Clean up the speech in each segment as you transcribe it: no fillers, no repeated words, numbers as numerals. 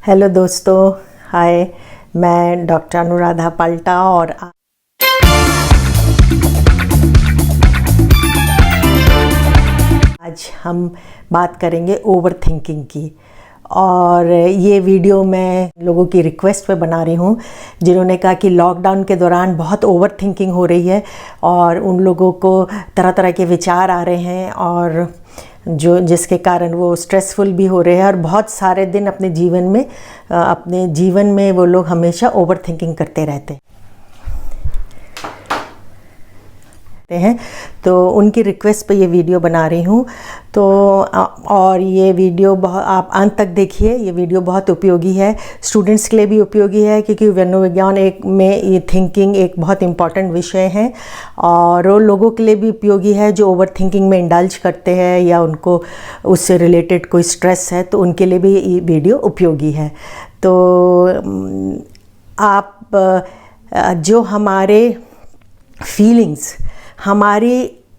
Hello दोस्तों, हाय। मैं doctor Anuradha पलटा और आज हम बात करेंगे ओवर थिंकिंग की। और ये वीडियो मैं लोगों की रिक्वेस्ट पे बना रही हूँ जिन्होंने कहा कि लॉकडाउन के दौरान बहुत ओवर थिंकिंग हो रही है और उन लोगों को तरह तरह के विचार आ रहे हैं और जिसके कारण वो स्ट्रेसफुल भी हो रहे हैं और बहुत सारे दिन अपने जीवन में वो लोग हमेशा ओवर थिंकिंग करते रहते हैं। तो उनकी रिक्वेस्ट पे ये वीडियो बना रही हूँ। तो और ये वीडियो आप अंत तक देखिए। ये वीडियो बहुत उपयोगी है, स्टूडेंट्स के लिए भी उपयोगी है क्योंकि मनोविज्ञान में ये थिंकिंग एक बहुत इम्पॉर्टेंट विषय है और वो लोगों के लिए भी उपयोगी है जो ओवर थिंकिंग में इंडल्ज करते हैं या उनको उससे रिलेटेड कोई स्ट्रेस है, तो उनके लिए भी ये वीडियो उपयोगी है। तो आप जो हमारी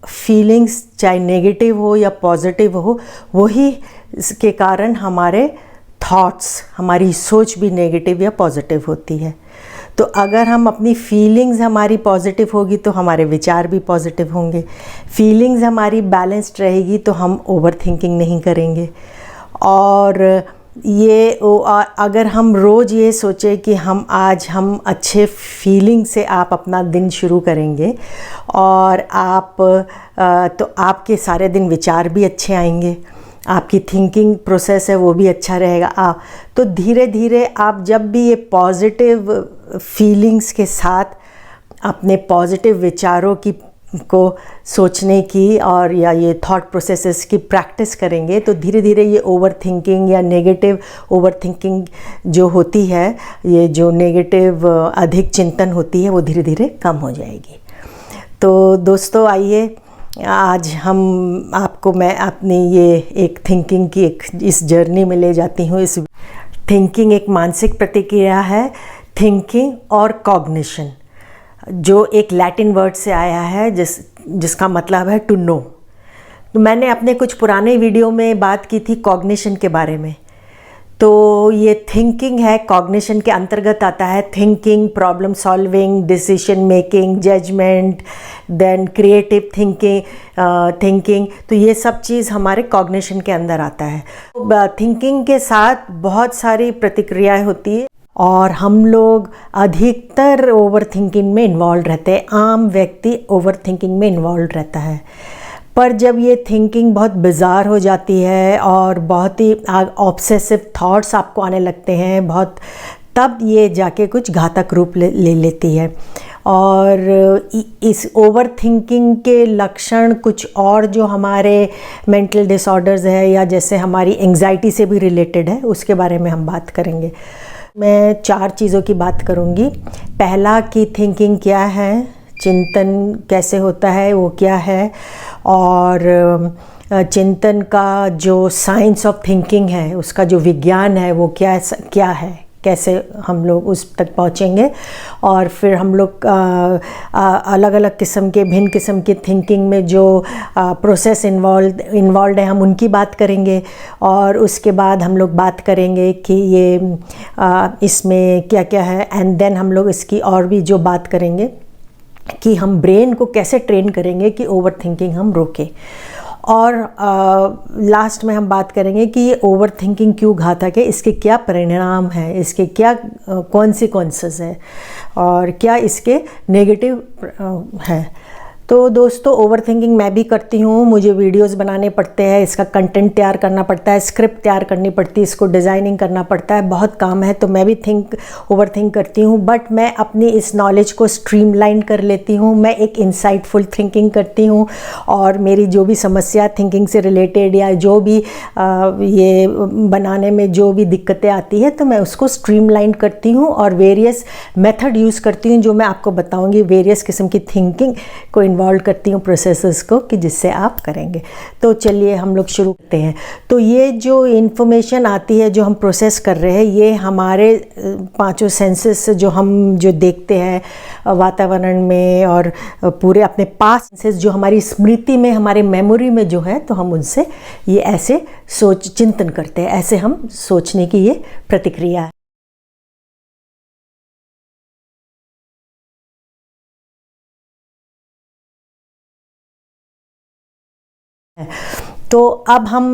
फीलिंग्स चाहे नेगेटिव हो या पॉजिटिव हो, वही इसके कारण हमारे थॉट्स, हमारी सोच भी नेगेटिव या पॉजिटिव होती है। तो अगर हम अपनी फीलिंग्स हमारी पॉजिटिव होगी तो हमारे विचार भी पॉजिटिव होंगे। फीलिंग्स हमारी बैलेंस्ड रहेगी तो हम ओवर थिंकिंग नहीं करेंगे। और अगर हम रोज़ ये सोचें कि हम अच्छे फीलिंग से आप अपना दिन शुरू करेंगे और तो आपके सारे दिन विचार भी अच्छे आएंगे, आपकी थिंकिंग प्रोसेस है वो भी अच्छा रहेगा। तो धीरे धीरे आप जब भी ये पॉजिटिव फीलिंग्स के साथ अपने पॉजिटिव विचारों को सोचने की और या ये थॉट प्रोसेसेस की प्रैक्टिस करेंगे तो धीरे धीरे ये ओवर थिंकिंग या नेगेटिव ओवर थिंकिंग जो होती है, ये जो नेगेटिव अधिक चिंतन होती है, वो धीरे धीरे कम हो जाएगी। तो दोस्तों आइए, आज मैं अपनी ये एक थिंकिंग की इस जर्नी में ले जाती हूँ। इस थिंकिंग एक मानसिक प्रतिक्रिया है, थिंकिंग और कॉग्निशन, जो एक लैटिन वर्ड से आया है जिसका मतलब है टू नो। तो मैंने अपने कुछ पुराने वीडियो में बात की थी कॉग्निशन के बारे में। तो ये थिंकिंग है, कॉग्निशन के अंतर्गत आता है thinking, problem solving, decision making, judgement, then creative thinking. तो ये सब चीज़ हमारे कॉग्निशन के अंदर आता है। थिंकिंग के साथ बहुत सारी प्रतिक्रियाएं होती है और हम लोग अधिकतर ओवर थिंकिंग में इन्वॉल्व रहते हैं। आम व्यक्ति ओवर थिंकिंग में इन्वॉल्व रहता है, पर जब ये थिंकिंग बहुत बिज़ार हो जाती है और बहुत ही ऑब्सेसिव थॉट्स आपको आने लगते हैं तब ये जाके कुछ घातक रूप ले लेती है। और इस ओवर थिंकिंग के लक्षण कुछ और जो हमारे मेंटल डिसऑर्डर्स है या जैसे हमारी एंग्जाइटी से भी रिलेटेड है, उसके बारे में हम बात करेंगे। मैं 4 चीज़ों की बात करूँगी। पहला कि थिंकिंग क्या है, चिंतन कैसे होता है, वो क्या है, और चिंतन का जो साइंस ऑफ थिंकिंग है, उसका जो विज्ञान है वो क्या है, कैसे हम लोग उस तक पहुँचेंगे। और फिर हम लोग अलग अलग भिन्न किस्म की थिंकिंग में जो प्रोसेस इन्वॉल्व है, हम उनकी बात करेंगे। और उसके बाद हम लोग बात करेंगे कि ये इसमें क्या क्या है, एंड देन हम लोग इसकी और भी जो बात करेंगे कि हम ब्रेन को कैसे ट्रेन करेंगे कि ओवर थिंकिंग हम रोकें। और लास्ट में हम बात करेंगे कि ये ओवर थिंकिंग क्यों घातक है, इसके क्या परिणाम हैं, इसके क्या कॉन्सिक्वेंसेस है और क्या इसके नेगेटिव है। तो दोस्तों, ओवर थिंकिंग मैं भी करती हूँ। मुझे वीडियोस बनाने पड़ते हैं, इसका कंटेंट तैयार करना पड़ता है, स्क्रिप्ट तैयार करनी पड़ती है, इसको डिज़ाइनिंग करना पड़ता है, बहुत काम है। तो मैं भी ओवर थिंक करती हूँ, बट मैं अपनी इस नॉलेज को स्ट्रीमलाइन कर लेती हूँ। मैं एक इंसाइटफुल थिंकिंग करती हूँ और मेरी जो भी समस्या थिंकिंग से रिलेटेड या जो भी ये बनाने में जो भी दिक्कतें आती है, तो मैं उसको स्ट्रीमलाइन करती हूँ और वेरियस मेथड यूज़ करती हूँ जो मैं आपको बताऊँगी। वेरियस किस्म की थिंकिंग को इन्वॉल्व करती हूँ प्रोसेसेस को कि जिससे आप करेंगे। तो चलिए हम लोग शुरू करते हैं। तो ये जो इन्फॉर्मेशन आती है जो हम प्रोसेस कर रहे हैं, ये हमारे पांचों सेंसेस से जो हम जो देखते हैं वातावरण में और पूरे अपने पास सेंसेस जो हमारी स्मृति में, हमारे मेमोरी में जो है, तो हम उनसे ये ऐसे चिंतन करते हैं, ऐसे हम सोचने की ये प्रतिक्रिया है। तो अब हम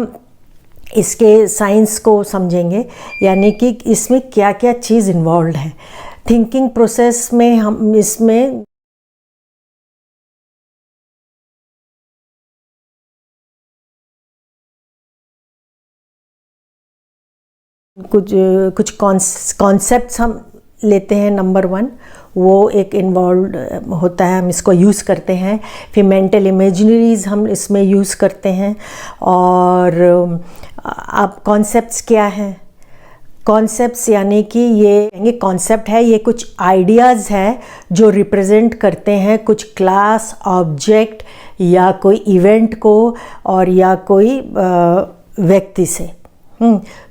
इसके साइंस को समझेंगे, यानी कि इसमें क्या क्या चीज़ इन्वॉल्व है थिंकिंग प्रोसेस में। हम इसमें कुछ कॉन्सेप्ट्स हम लेते हैं। नंबर 1 वो एक इन्वॉल्व होता है, हम इसको यूज़ करते हैं। फिर मेंटल इमेजिनरीज हम इसमें यूज़ करते हैं। और अब कॉन्सेप्ट्स क्या हैं? कॉन्सेप्ट्स यानी कि ये कॉन्सेप्ट है, ये कुछ आइडियाज़ है जो रिप्रेजेंट करते हैं कुछ क्लास, ऑब्जेक्ट या कोई इवेंट को और या कोई व्यक्ति से।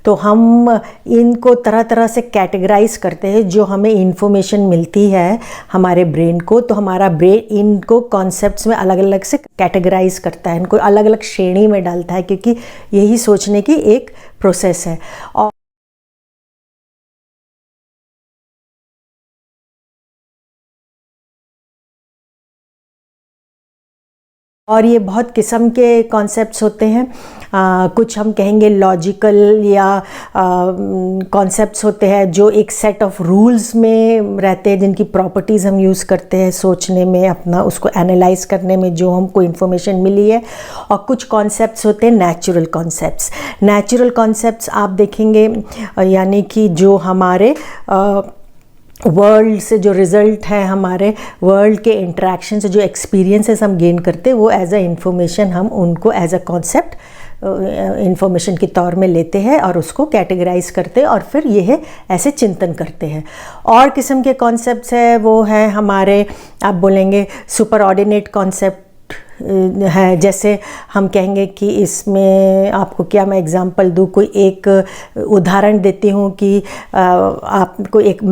तो हम इनको तरह तरह से कैटेगराइज करते हैं। जो हमें इंफॉर्मेशन मिलती है हमारे ब्रेन को, तो हमारा ब्रेन इनको कॉन्सेप्ट्स में अलग अलग से कैटेगराइज करता है, इनको अलग अलग श्रेणी में डालता है, क्योंकि यही सोचने की एक प्रोसेस है। और ये बहुत किस्म के कॉन्सेप्ट्स होते हैं। कुछ हम कहेंगे लॉजिकल या कॉन्सेप्ट्स होते हैं जो एक सेट ऑफ रूल्स में रहते हैं, जिनकी प्रॉपर्टीज़ हम यूज़ करते हैं सोचने में, अपना उसको एनालाइज करने में जो हमको इन्फॉर्मेशन मिली है। और कुछ कॉन्सेप्ट्स होते हैं नेचुरल कॉन्सेप्ट्स। नेचुरल कॉन्सेप्ट्स आप देखेंगे यानी कि जो हमारे वर्ल्ड से जो रिज़ल्ट है, हमारे वर्ल्ड के इंटरेक्शन से जो एक्सपीरियंसेस हम गेन करते हैं, वो एज अ इंफॉर्मेशन हम उनको एज अ कॉन्सेप्ट इंफॉर्मेशन के तौर में लेते हैं और उसको कैटेगराइज करते हैं और फिर यह ऐसे चिंतन करते हैं। और किस्म के कॉन्सेप्ट्स है वो है हमारे, आप बोलेंगे सुपर ऑर्डिनेट कॉन्सेप्ट है। जैसे हम कहेंगे कि इसमें आपको क्या मैं एग्जांपल दूँ, कोई एक उदाहरण देती हूँ कि आपको एक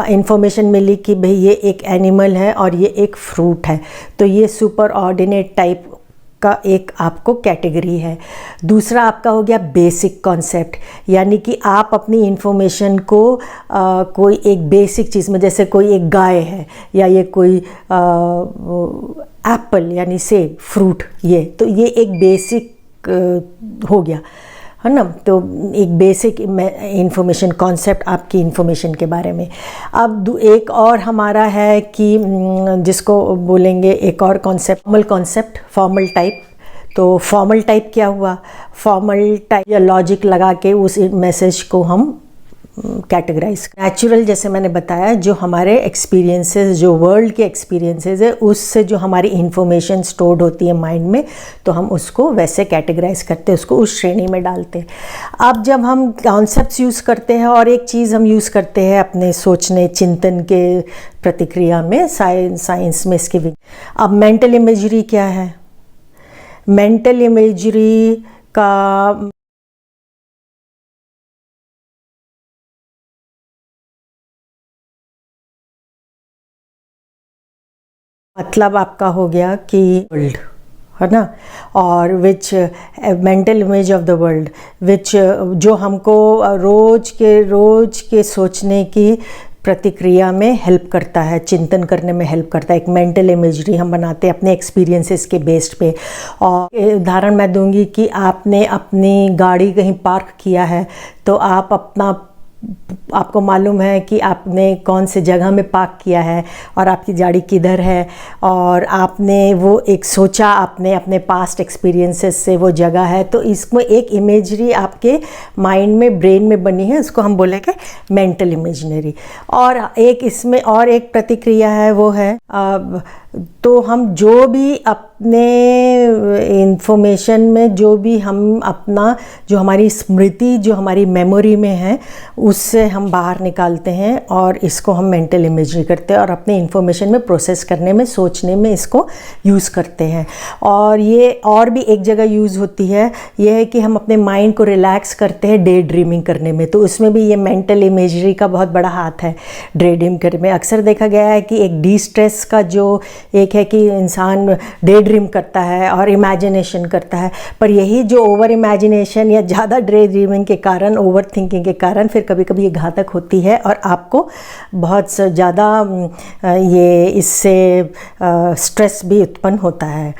इंफॉर्मेशन मिली कि भाई ये एक एनिमल है और ये एक फ्रूट है, तो ये सुपर ऑर्डिनेट टाइप का एक आपको कैटेगरी है। दूसरा आपका हो गया बेसिक कॉन्सेप्ट, यानी कि आप अपनी इंफॉर्मेशन को कोई एक बेसिक चीज़ में, जैसे कोई एक गाय है या ये कोई एप्पल यानी सेब फ्रूट, ये तो ये एक बेसिक हो गया, है ना। तो एक बेसिक इंफॉर्मेशन कॉन्सेप्ट आपकी इंफॉर्मेशन के बारे में। अब एक और हमारा है कि जिसको बोलेंगे एक और कॉन्सेप्ट फॉर्मल टाइप। तो फॉर्मल टाइप क्या हुआ? फॉर्मल टाइप या लॉजिक लगा के उस मैसेज को हम कैटेगराइज। नेचुरल जैसे मैंने बताया, जो हमारे एक्सपीरियंसेस, जो वर्ल्ड के एक्सपीरियंसेस है, उससे जो हमारी इंफॉर्मेशन स्टोर्ड होती है माइंड में, तो हम उसको वैसे कैटेगराइज करते हैं, उसको उस श्रेणी में डालते हैं। अब जब हम कॉन्सेप्ट्स यूज़ करते हैं और एक चीज़ हम यूज़ करते हैं अपने सोचने चिंतन के प्रतिक्रिया में, साइंस में इसके भी। अब मेंटल इमेजरी क्या है? मेंटल इमेजरी का मतलब आपका हो गया कि वर्ल्ड, है ना, और which mental image of the world, which जो हमको रोज के सोचने की प्रतिक्रिया में हेल्प करता है, चिंतन करने में हेल्प करता है। एक मेंटल इमेजरी हम बनाते हैं अपने एक्सपीरियंसेस के बेस्ड पे। और उदाहरण मैं दूंगी कि आपने अपनी गाड़ी कहीं पार्क किया है, तो आपको मालूम है कि आपने कौन से जगह में पार्क किया है और आपकी गाड़ी किधर है, और आपने वो एक सोचा, आपने अपने पास्ट एक्सपीरियंसेस से वो जगह है, तो इसमें एक इमेजरी आपके माइंड में, ब्रेन में बनी है, उसको हम बोलेंगे मेंटल इमेजनरी। और एक इसमें और एक प्रतिक्रिया है, वो है तो हम जो भी अपने इंफॉर्मेशन में जो भी हम अपना, जो हमारी स्मृति, जो हमारी मेमोरी में है, उससे हम बाहर निकालते हैं और इसको हम मेंटल इमेजरी करते हैं और अपने इंफॉर्मेशन में प्रोसेस करने में, सोचने में इसको यूज़ करते हैं। और ये और भी एक जगह यूज़ होती है, ये है कि हम अपने माइंड को रिलैक्स करते हैं डे ड्रीमिंग करने में, तो उसमें भी ये मेंटल इमेजरी का बहुत बड़ा हाथ है। डे ड्रीम करने में अक्सर देखा गया है कि एक डी स्ट्रेस का जो एक है कि इंसान डे ड्रीम करता है और इमेजिनेशन करता है, पर यही जो ओवर इमेजिनेशन या ज़्यादा डे ड्रीमिंग के कारण, ओवर थिंकिंग के कारण फिर कभी कभी ये घातक होती है और आपको बहुत ज़्यादा ये इससे स्ट्रेस भी उत्पन्न होता है।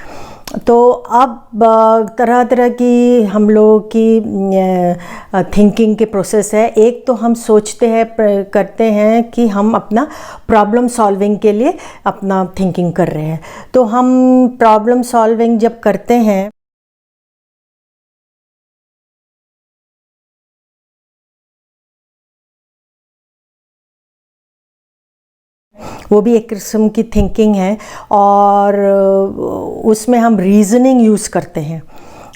तो अब तरह तरह की हम लोगों की थिंकिंग के प्रोसेस है। एक तो हम सोचते हैं, करते हैं कि हम अपना प्रॉब्लम सॉल्विंग के लिए अपना थिंकिंग कर रहे हैं। तो हम प्रॉब्लम सॉल्विंग जब करते हैं, वो भी एक किस्म की थिंकिंग है और उसमें हम रीज़निंग यूज़ करते हैं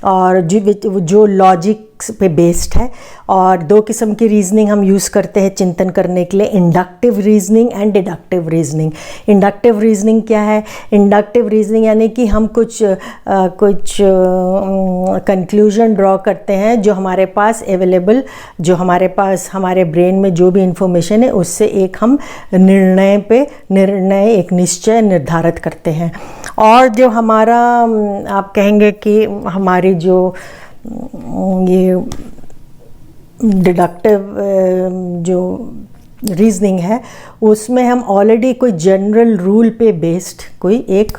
और जो लॉजिक पे बेस्ड है। और दो किस्म की रीजनिंग हम यूज़ करते हैं चिंतन करने के लिए, inductive reasoning and deductive reasoning. Inductive reasoning क्या है? इंडक्टिव रीजनिंग यानी कि हम कुछ कंक्लूजन ड्रॉ करते हैं जो हमारे पास अवेलेबल, जो हमारे पास हमारे ब्रेन में जो भी इंफॉर्मेशन है उससे एक हम निर्णय एक निश्चय निर्धारित करते हैं। और जो हमारा आप कहेंगे कि हमारी जो ये डिडक्टिव जो रीजनिंग है उसमें हम ऑलरेडी कोई जनरल रूल पे बेस्ड कोई एक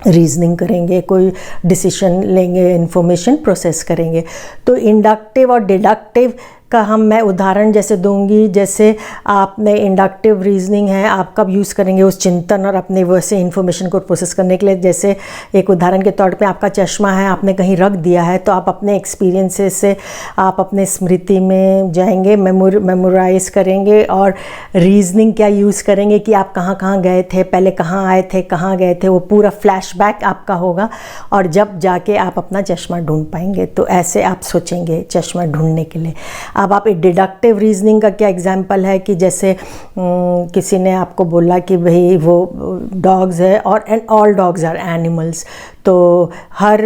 रीजनिंग करेंगे, कोई डिसीजन लेंगे, इंफॉर्मेशन प्रोसेस करेंगे। तो इंडक्टिव और डिडक्टिव का मैं उदाहरण जैसे दूंगी, जैसे आपने इंडक्टिव रीजनिंग है, आप कब यूज़ करेंगे उस चिंतन और अपने वैसे इंफॉर्मेशन को प्रोसेस करने के लिए। जैसे एक उदाहरण के तौर पे आपका चश्मा है, आपने कहीं रख दिया है, तो आप अपने एक्सपीरियंसेस से आप अपने स्मृति में जाएंगे, मेमोराइज करेंगे और रीजनिंग क्या यूज़ करेंगे कि आप कहाँ कहाँ गए थे, पहले कहाँ आए थे, कहाँ गए थे, वो पूरा फ्लैशबैक आपका होगा और जब जाके आप अपना चश्मा ढूंढ पाएंगे। तो ऐसे आप सोचेंगे चश्मा ढूंढने के लिए। अब आप एक डिडक्टिव रीजनिंग का क्या एग्जांपल है कि जैसे किसी ने आपको बोला कि भाई वो डॉग्स है और and all dogs are animals, तो हर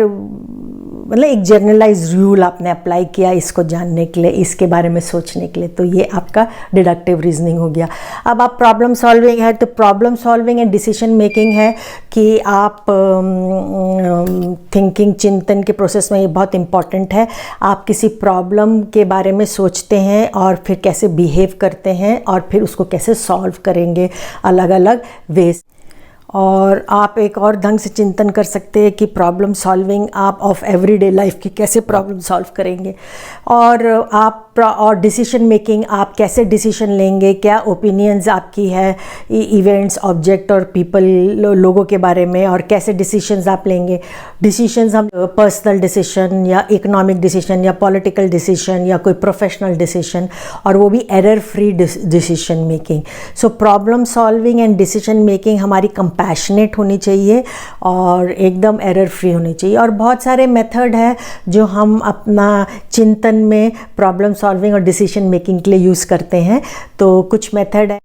मतलब एक जनरलाइज रूल आपने अप्लाई किया इसको जानने के लिए, इसके बारे में सोचने के लिए, तो ये आपका डिडक्टिव रीजनिंग हो गया। अब आप प्रॉब्लम सॉल्विंग है, तो problem solving and decision making है कि आप थिंकिंग, चिंतन के प्रोसेस में ये बहुत इम्पॉर्टेंट है। आप किसी प्रॉब्लम के बारे में सोचते हैं और फिर कैसे बिहेव करते हैं और फिर उसको कैसे सॉल्व करेंगे अलग अलग वेज। और आप एक और ढंग से चिंतन कर सकते हैं कि प्रॉब्लम सॉल्विंग आप ऑफ एवरीडे लाइफ की कैसे प्रॉब्लम सॉल्व करेंगे। और आप और डिसीजन मेकिंग, आप कैसे डिसीजन लेंगे, क्या ओपिनियंस आपकी है इवेंट्स, ऑब्जेक्ट और पीपल, लोगों के बारे में, और कैसे डिसीजंस आप लेंगे। डिसीजंस हम पर्सनल डिसीजन या इकोनॉमिक डिसीजन या पॉलिटिकल डिसीजन या कोई प्रोफेशनल डिसीजन, और वो भी error free decision making. So problem solving and decision making हमारी कंपैशनेट होनी चाहिए और एकदम एरर फ्री होनी चाहिए। और बहुत सारे मेथड है जो हम अपना चिंतन में प्रॉब्लम सॉल्विंग और डिसीजन मेकिंग के लिए यूज़ करते हैं। तो कुछ मेथड है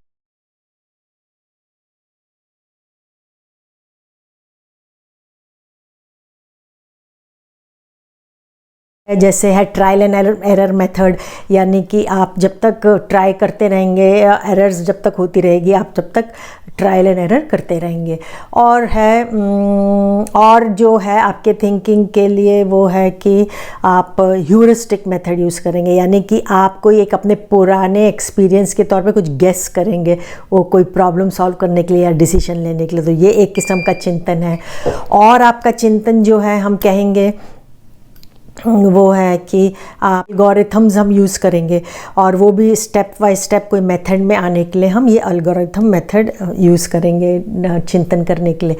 जैसे है ट्रायल एंड एरर मेथड, यानी कि आप जब तक ट्राई करते रहेंगे, एरर्स जब तक होती रहेगी, आप जब तक ट्रायल एंड एरर करते रहेंगे। और है और जो है आपके थिंकिंग के लिए वो है कि आप ह्यूरिस्टिक मेथड यूज़ करेंगे, यानी कि आप कोई एक अपने पुराने एक्सपीरियंस के तौर पे कुछ गेस करेंगे वो कोई प्रॉब्लम सॉल्व करने के लिए या डिसीजन लेने के लिए। तो ये एक किस्म का चिंतन है। और आपका चिंतन जो है हम कहेंगे वो है कि आप एल्गोरिथम्स हम यूज़ करेंगे, और वो भी स्टेप बाय स्टेप कोई मेथड में आने के लिए हम ये एल्गोरिथम मेथड यूज़ करेंगे चिंतन करने के लिए।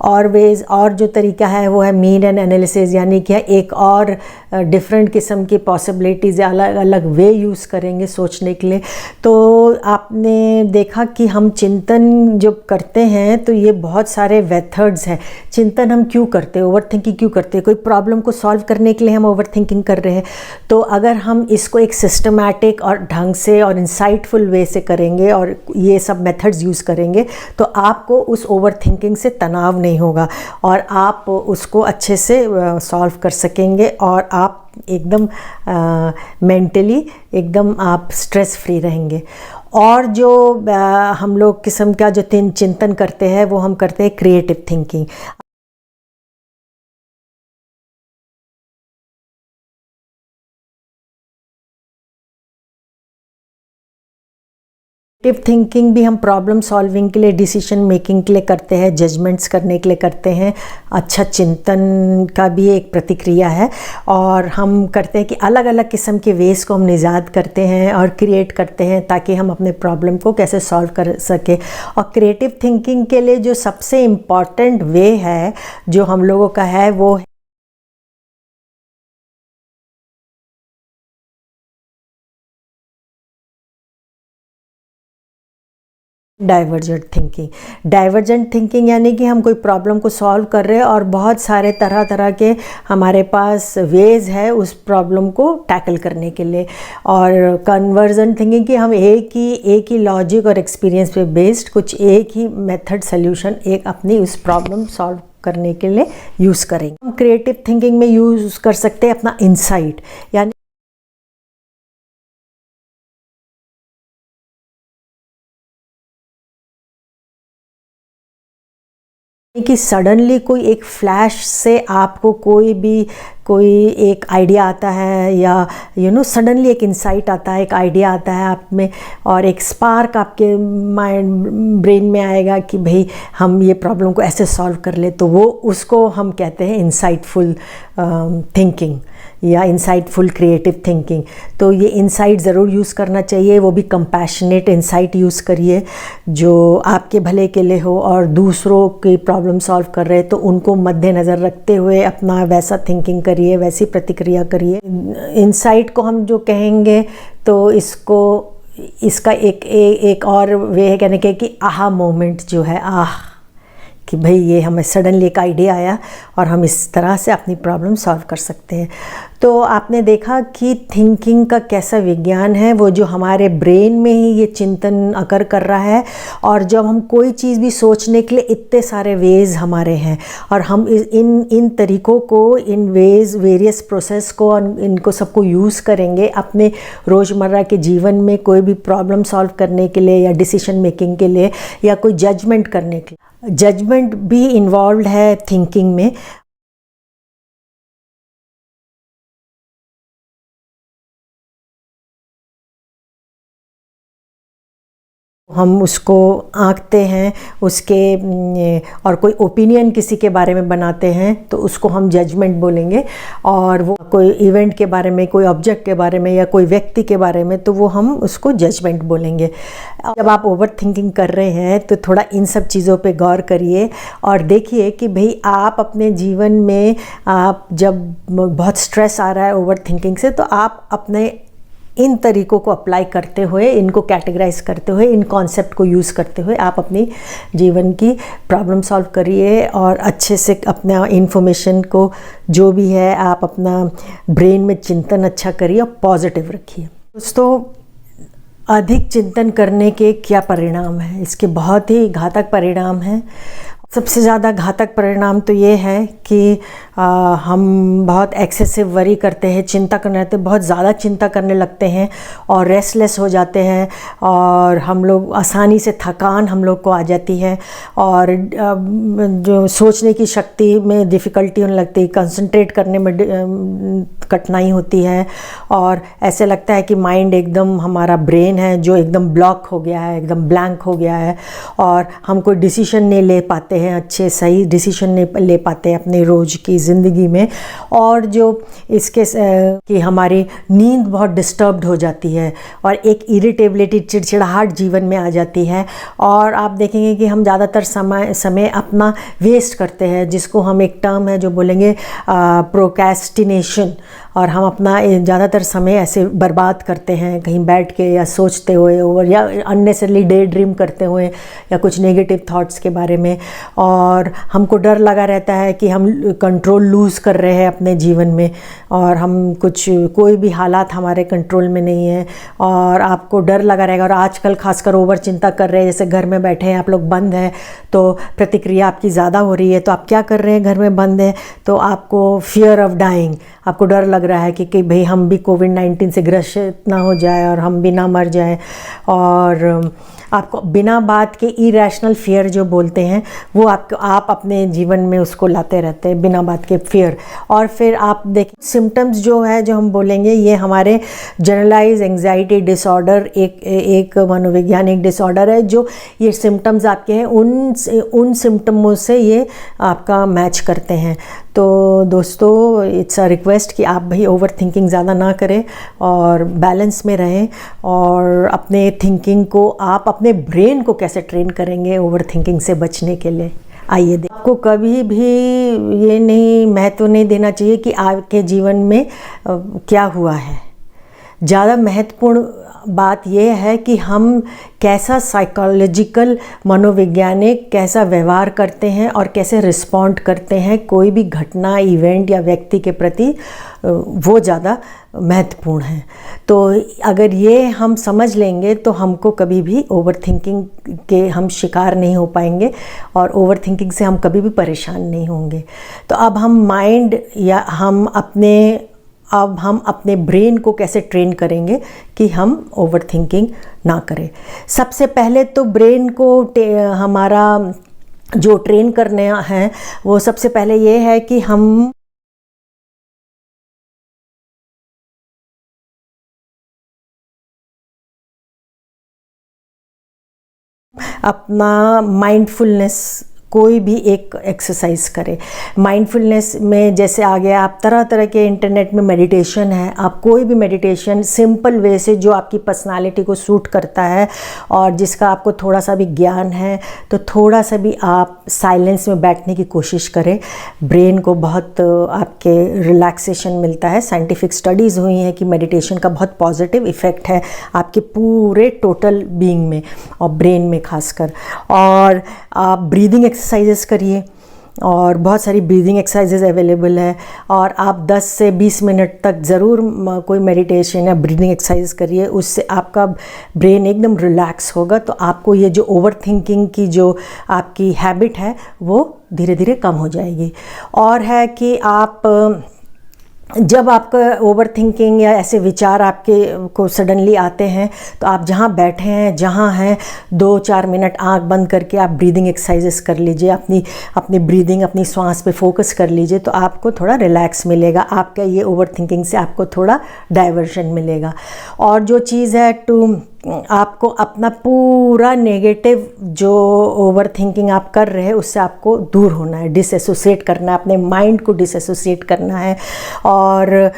और वेज और जो तरीका है वो है मीन एंड एनालिसिस, यानी कि एक और डिफरेंट किस्म की पॉसिबिलिटीज़ या अलग अलग वे यूज़ करेंगे सोचने के लिए। तो आपने देखा कि हम चिंतन जब करते हैं तो ये बहुत सारे मेथड्स हैं। चिंतन हम क्यों करते हैं, ओवर थिंकिंग क्यों करते हैं? कोई प्रॉब्लम को सॉल्व करने के लिए हम ओवर थिंकिंग कर रहे हैं। तो अगर हम इसको एक सिस्टमैटिक और ढंग से और इंसाइटफुल वे से करेंगे और ये सब मेथड्स यूज़ करेंगे तो आपको उस ओवर थिंकिंग से तनाव नहीं होगा और आप उसको अच्छे से सॉल्व कर सकेंगे और आप एकदम मेंटली एकदम आप स्ट्रेस फ्री रहेंगे। और जो हम लोग किस्म का जो चिंतन करते हैं वो हम करते हैं क्रिएटिव थिंकिंग। क्रिएटिव थिंकिंग भी हम प्रॉब्लम सॉल्विंग के लिए, डिसीजन मेकिंग के लिए करते हैं, जजमेंट्स करने के लिए करते हैं। अच्छा चिंतन का भी एक प्रतिक्रिया है और हम करते हैं कि अलग अलग किस्म के वेज को हम निजात करते हैं और क्रिएट करते हैं ताकि हम अपने प्रॉब्लम को कैसे सॉल्व कर सके। और क्रिएटिव थिंकिंग के लिए जो सबसे इम्पॉर्टेंट वे है जो हम लोगों का है वो डाइवर्जेंट थिंकिंग। डाइवर्जेंट थिंकिंग यानी कि हम कोई प्रॉब्लम को सॉल्व कर रहे हैं और बहुत सारे तरह तरह के हमारे पास वेज है उस प्रॉब्लम को टैकल करने के लिए। और कन्वर्जेंट थिंकिंग कि हम एक ही लॉजिक और एक्सपीरियंस पे बेस्ड कुछ एक ही मेथड सोल्यूशन एक अपनी उस प्रॉब्लम सॉल्व करने के लिए यूज़ करेंगे। हम क्रिएटिव थिंकिंग में यूज़ कर सकते हैं अपना इंसाइट, यानी कि सडनली कोई एक फ्लैश से आपको कोई एक आइडिया आता है या सडनली एक इंसाइट आता है, एक आइडिया आता है आप में और एक स्पार्क आपके माइंड ब्रेन में आएगा कि भाई हम ये प्रॉब्लम को ऐसे सॉल्व कर ले। तो वो उसको हम कहते हैं इंसाइटफुल थिंकिंग या इंसाइटफुल क्रिएटिव थिंकिंग। तो ये इंसाइट ज़रूर यूज़ करना चाहिए, वो भी कंपैशनेट इंसाइट यूज़ करिए जो आपके भले के लिए हो और दूसरों की प्रॉब्लम सॉल्व कर रहे हैं तो उनको मद्देनज़र रखते हुए अपना वैसा थिंकिंग करिए, वैसी प्रतिक्रिया करिए। इंसाइट को हम जो कहेंगे तो इसका एक और वे है कहने के कि आहा मोमेंट जो है कि भाई ये हमें सडनली एक आइडिया आया और हम इस तरह से अपनी प्रॉब्लम सॉल्व कर सकते हैं। तो आपने देखा कि थिंकिंग का कैसा विज्ञान है, वो जो हमारे ब्रेन में ही ये चिंतन अकर कर रहा है और जब हम कोई चीज़ भी सोचने के लिए इतने सारे वेज हमारे हैं और हम इन तरीक़ों को, इन वेज, वेरियस प्रोसेस को, इनको सबको यूज़ करेंगे अपने रोज़मर्रा के जीवन में कोई भी प्रॉब्लम सॉल्व करने के लिए या डिसीजन मेकिंग के लिए या कोई जजमेंट करने के लिए। जजमेंट भी इन्वॉल्व है थिंकिंग में। हम उसको आंकते हैं और कोई ओपिनियन किसी के बारे में बनाते हैं तो उसको हम जजमेंट बोलेंगे। और वो कोई इवेंट के बारे में, कोई ऑब्जेक्ट के बारे में या कोई व्यक्ति के बारे में तो वो हम उसको जजमेंट बोलेंगे। जब आप ओवर थिंकिंग कर रहे हैं तो थोड़ा इन सब चीज़ों पे गौर करिए और देखिए कि भाई आप अपने जीवन में आप जब बहुत स्ट्रेस आ रहा है ओवर थिंकिंग से तो आप अपने इन तरीक़ों को अप्लाई करते हुए, इनको कैटेगराइज करते हुए, इन कॉन्सेप्ट को यूज़ करते हुए आप अपनी जीवन की प्रॉब्लम सॉल्व करिए और अच्छे से अपना इन्फॉर्मेशन को जो भी है आप अपना ब्रेन में चिंतन अच्छा करिए और पॉजिटिव रखिए। दोस्तों, अधिक चिंतन करने के क्या परिणाम हैं? इसके बहुत ही घातक परिणाम हैं। सबसे ज़्यादा घातक परिणाम तो ये है कि हम बहुत एक्सेसिव वरी करते हैं, चिंता करने लगते हैं, बहुत ज़्यादा चिंता करने लगते हैं और रेस्टलेस हो जाते हैं और हम लोग आसानी से थकान हम लोग को आ जाती है और जो सोचने की शक्ति में डिफ़िकल्टी होने लगती है, कंसंट्रेट करने में कठिनाई होती है और ऐसे लगता है कि माइंड एकदम, हमारा ब्रेन है जो एकदम ब्लॉक हो गया है, एकदम ब्लैंक हो गया है और हम कोई डिसीजन नहीं ले पाते पाते हैं, अच्छे सही डिसीजन नहीं ले पाते हैं अपने रोज़ की ज़िंदगी में। और जो इसके कि हमारी नींद बहुत डिस्टर्ब्ड हो जाती है और एक इरिटेबिलिटी, चिड़चिड़ाहट जीवन में आ जाती है। और आप देखेंगे कि हम ज़्यादातर समय अपना वेस्ट करते हैं, जिसको हम एक टर्म है जो बोलेंगे प्रोक्रेस्टिनेशन। और हम अपना ज़्यादातर समय ऐसे बर्बाद करते हैं कहीं बैठ के या सोचते हुए और या अननेसेसरली डे ड्रीम करते हुए या कुछ नेगेटिव थॉट्स के बारे में। और हमको डर लगा रहता है कि हम कंट्रोल लूज़ कर रहे हैं अपने जीवन में और हम कोई भी हालात हमारे कंट्रोल में नहीं है और आपको डर लगा रहेगा। और आजकल खासकर ओवर चिंता कर रहे हैं, जैसे घर में बैठे हैं आप लोग, बंद है तो प्रतिक्रिया आपकी ज़्यादा हो रही है, तो आप क्या कर रहे हैं, घर में बंद है तो आपको फियर ऑफ डाइंग, आपको डर लग रहा है कि भाई हम भी कोविड-19 से ग्रसित ना हो जाए और हम भी ना मर जाए। और आपको बिना बात के इरेशनल फियर जो बोलते हैं वो आप अपने जीवन में उसको लाते रहते हैं, बिना बात के फियर। और फिर आप देखिए सिम्टम्स जो है जो हम बोलेंगे ये हमारे जनरलाइज एंग्जाइटी डिसऑर्डर एक मनोवैज्ञानिक डिसऑर्डर है। जो ये सिम्टम्स आपके हैं उन सिम्टमों से ये आपका मैच करते हैं। तो दोस्तों इट्स अ रिक्वेस्ट कि आप भाई ओवर थिंकिंग ज़्यादा ना करें और बैलेंस में रहें। और अपने थिंकिंग को, आप अपने ब्रेन को कैसे ट्रेन करेंगे ओवर थिंकिंग से बचने के लिए, आइए देखें। आपको कभी भी ये नहीं महत्व नहीं देना चाहिए कि आपके जीवन में क्या हुआ है। ज़्यादा महत्वपूर्ण बात यह है कि हम कैसा साइकोलॉजिकल मनोवैज्ञानिक कैसा व्यवहार करते हैं और कैसे रिस्पॉन्ड करते हैं कोई भी घटना, इवेंट या व्यक्ति के प्रति, वो ज़्यादा महत्वपूर्ण है। तो अगर ये हम समझ लेंगे तो हमको कभी भी ओवर थिंकिंग के हम शिकार नहीं हो पाएंगे और ओवर थिंकिंग से हम कभी भी परेशान नहीं होंगे। तो अब हम माइंड या हम अपने ब्रेन को कैसे ट्रेन करेंगे कि हम ओवर थिंकिंग ना करें। सबसे पहले तो ब्रेन को हमारा जो ट्रेन करने हैं वो सबसे पहले ये है कि हम अपना माइंडफुलनेस कोई भी एक एक्सरसाइज करें। माइंडफुलनेस में जैसे आ गया, आप तरह तरह के इंटरनेट में मेडिटेशन है, आप कोई भी मेडिटेशन सिंपल वे से जो आपकी पर्सनालिटी को सूट करता है और जिसका आपको थोड़ा सा भी ज्ञान है तो थोड़ा सा भी आप साइलेंस में बैठने की कोशिश करें। ब्रेन को बहुत आपके रिलैक्सेशन मिलता है। साइंटिफिक स्टडीज़ हुई हैं कि मेडिटेशन का बहुत पॉजिटिव इफ़ेक्ट है आपके पूरे टोटल बीइंग में और ब्रेन में खासकर। और आप ब्रीदिंग एक्सरसाइजेस करिए और बहुत सारी ब्रीदिंग एक्सरसाइजेस अवेलेबल है और आप 10 से 20 मिनट तक ज़रूर कोई मेडिटेशन या ब्रीदिंग एक्सरसाइज करिए। उससे आपका ब्रेन एकदम रिलैक्स होगा तो आपको ये जो ओवर थिंकिंग की जो आपकी हैबिट है वो धीरे धीरे कम हो जाएगी। और है कि आप जब आपका ओवर थिंकिंग या ऐसे विचार आपके को सडनली आते हैं तो आप जहाँ बैठे हैं, जहाँ हैं, 2-4 मिनट आंख बंद करके आप ब्रीदिंग एक्सरसाइजेस कर लीजिए। अपनी ब्रीदिंग, अपनी श्वास पे फोकस कर लीजिए तो आपको थोड़ा रिलैक्स मिलेगा। आपका ये ओवर थिंकिंग से आपको थोड़ा डाइवर्शन मिलेगा। और जो चीज़ है आपको अपना पूरा नेगेटिव जो ओवर थिंकिंग आप कर रहे हैं उससे आपको दूर होना है, डिसएसोसिएट करना है, अपने माइंड को डिसएसोसिएट करना है। और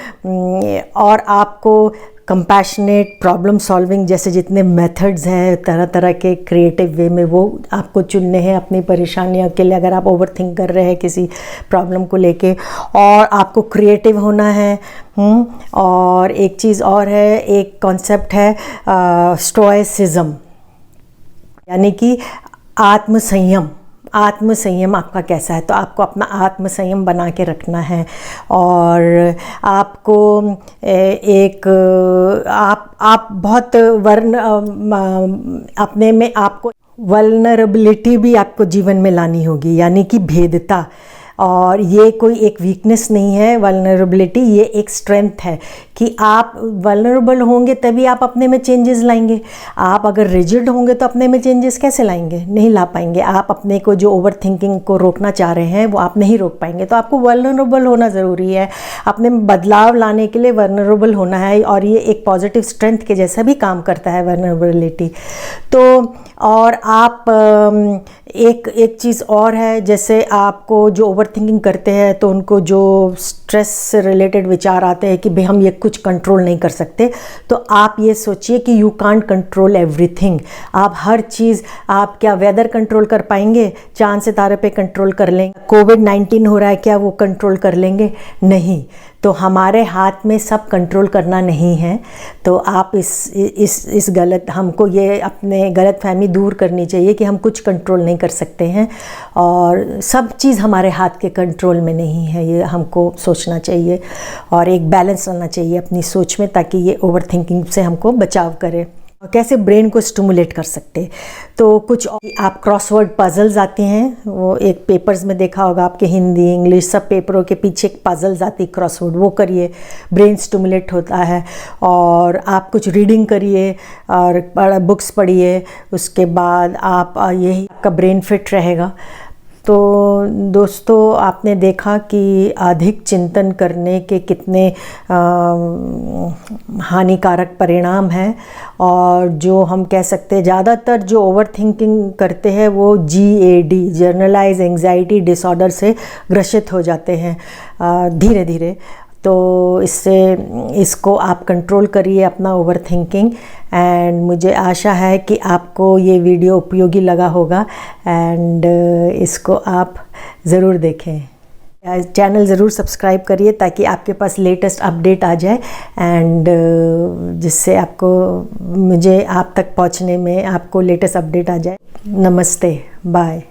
आपको कंपैशनेट प्रॉब्लम सॉल्विंग जैसे जितने मेथड्स हैं तरह तरह के क्रिएटिव वे में वो आपको चुनने हैं अपनी परेशानियों के लिए, अगर आप ओवर थिंक कर रहे हैं किसी प्रॉब्लम को लेके। और आपको क्रिएटिव होना है। और एक चीज़ और है, एक कॉन्सेप्ट है स्टोइसिज्म, यानी कि आत्मसंयम। आत्मसंयम आपका कैसा है, तो आपको अपना आत्मसंयम बना के रखना है। और आपको आप बहुत अपने में आपको वल्नरेबिलिटी भी आपको जीवन में लानी होगी, यानी कि भेदता। और ये कोई एक वीकनेस नहीं है वल्नरेबिलिटी, ये एक स्ट्रेंथ है कि आप वल्नरेबल होंगे तभी आप अपने में चेंजेस लाएंगे। आप अगर रिजिड होंगे तो अपने में चेंजेस कैसे लाएंगे? नहीं ला पाएंगे। आप अपने को जो ओवर थिंकिंग को रोकना चाह रहे हैं वो आप नहीं रोक पाएंगे। तो आपको वल्नरेबल होना ज़रूरी है, अपने में बदलाव लाने के लिए वल्नरेबल होना है, और ये एक पॉजिटिव स्ट्रेंथ के जैसा भी काम करता है वल्नरेबिलिटी। तो और आप एक चीज़ और है, जैसे आपको जो ओवर थिंकिंग करते हैं तो उनको जो स्ट्रेस से रिलेटेड विचार आते हैं कि भाई हम ये कुछ कंट्रोल नहीं कर सकते, तो आप ये सोचिए कि यू कांट कंट्रोल एवरीथिंग। आप हर चीज़, आप क्या वेदर कंट्रोल कर पाएंगे? चांद सितारे पे कंट्रोल कर लेंगे? कोविड-19 हो रहा है, क्या वो कंट्रोल कर लेंगे? नहीं। तो हमारे हाथ में सब कंट्रोल करना नहीं है। तो आप इस गलत, हमको ये अपने गलत फहमी दूर करनी चाहिए कि हम कुछ कंट्रोल नहीं कर सकते हैं और सब चीज़ हमारे हाथ के कंट्रोल में नहीं है, ये हमको सोचना चाहिए। और एक बैलेंस लाना चाहिए अपनी सोच में, ताकि ये ओवर थिंकिंग से हमको बचाव करे। कैसे ब्रेन को स्टिमुलेट कर सकते, तो कुछ आप क्रॉसवर्ड पजल्स आते हैं, वो एक पेपर्स में देखा होगा आपके, हिंदी इंग्लिश सब पेपरों के पीछे एक पजल्स आती है क्रॉसवर्ड, वो करिए, ब्रेन स्टिमुलेट होता है। और आप कुछ रीडिंग करिए और बुक्स पढ़िए, उसके बाद आप यही आपका ब्रेन फिट रहेगा। तो दोस्तों, आपने देखा कि अधिक चिंतन करने के कितने हानिकारक परिणाम हैं, और जो हम कह सकते हैं ज़्यादातर जो ओवर थिंकिंग करते हैं वो GAD जनरलाइज एंग्जाइटी डिसऑर्डर से ग्रसित हो जाते हैं धीरे धीरे। तो इसको आप कंट्रोल करिए अपना ओवर थिंकिंग। एंड मुझे आशा है कि आपको ये वीडियो उपयोगी लगा होगा, एंड इसको आप ज़रूर देखें। चैनल ज़रूर सब्सक्राइब करिए ताकि आपके पास लेटेस्ट अपडेट आ जाए, एंड जिससे आपको मुझे आप तक पहुंचने में आपको लेटेस्ट अपडेट आ जाए। नमस्ते, बाय।